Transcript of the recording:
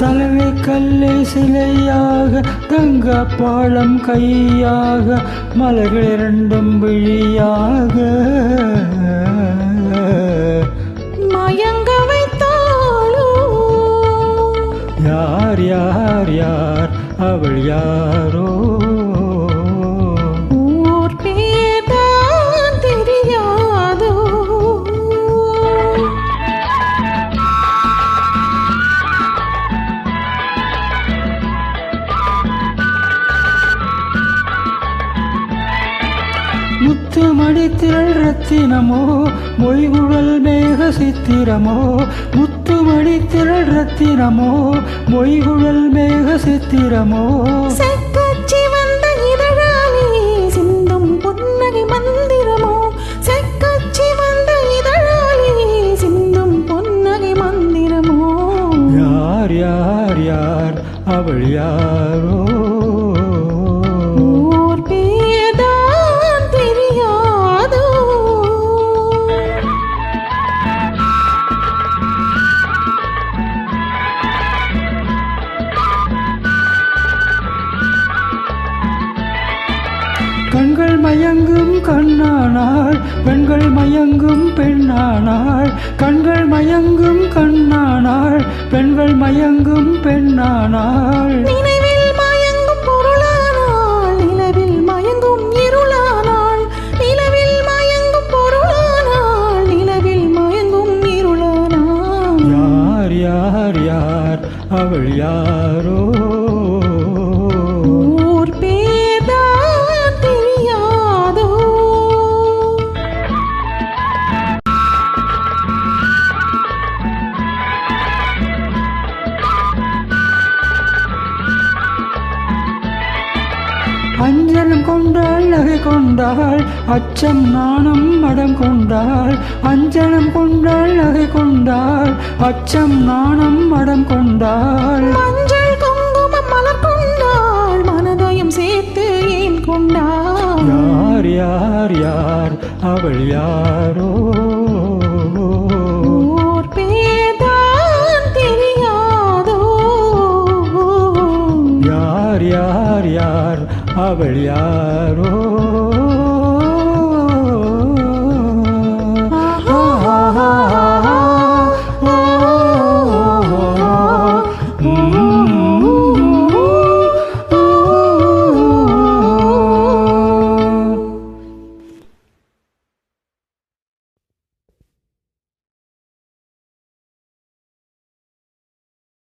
சலவை கல்லை சிலையாக தங்க பாலம் கையாக மலர்கள் இரண்டும் விழியாக மயங்க வைத்தாளோ யார் யார் யார் அவள் யாரோ ஊர் பேர்தான் தெரியாதோ முத்து மடித்திரள் ரத்தினமோ மொய்குழல் மேக சித்திரமோ முத்து மடித்திரள் ரத்தினமோ மொய்குழல் மேக சித்திரமோ செக்கச்சி வந்த இதழாலே சிந்தும் பொன்னகை மந்திரமோ செக்கச்சி வந்த இதழாலே சிந்தும் பொன்னகை மந்திரமோ யார் யார் யார் அவள் யாரோ ஊர் பேர்தான் தெரியாதோ கண்கள் மயங்கும் கண்ணானாள் பெண்கள் மயங்கும் பெண்ணானாள் கண்கள் மயங்கும் கண்ணானாள் பெண்கள் மயங்கும் பெண்ணானாள் நினைவில் மயங்கும் பொருளானாள் நிலவில் மயங்கும் இருளானாள் நிலவில் மயங்கும் பொருளானாள் நிலவில் மயங்கும் இருளானாள் யார் யார் யார் அவள் யாரோ ஊர் பேர்தான் தெரியாதோ அஞ்சனம் கொண்டாள் நகை கொண்டாள் அச்சம் நாணம் மடம் கொண்டாள் அஞ்சனம் கொண்டாள் நகை கொண்டாள் அச்சம் நாணம் மடம் கொண்டாள் மஞ்சள் குங்குமம் மலர் கொண்டாள் மனதையும் சேர்த்து ஏன் கொண்டாள் யார் யார் யார் அவள் யாரோ ஊர் பேர்தான் தெரியாதோ யார் யார் யார் அவள் யார்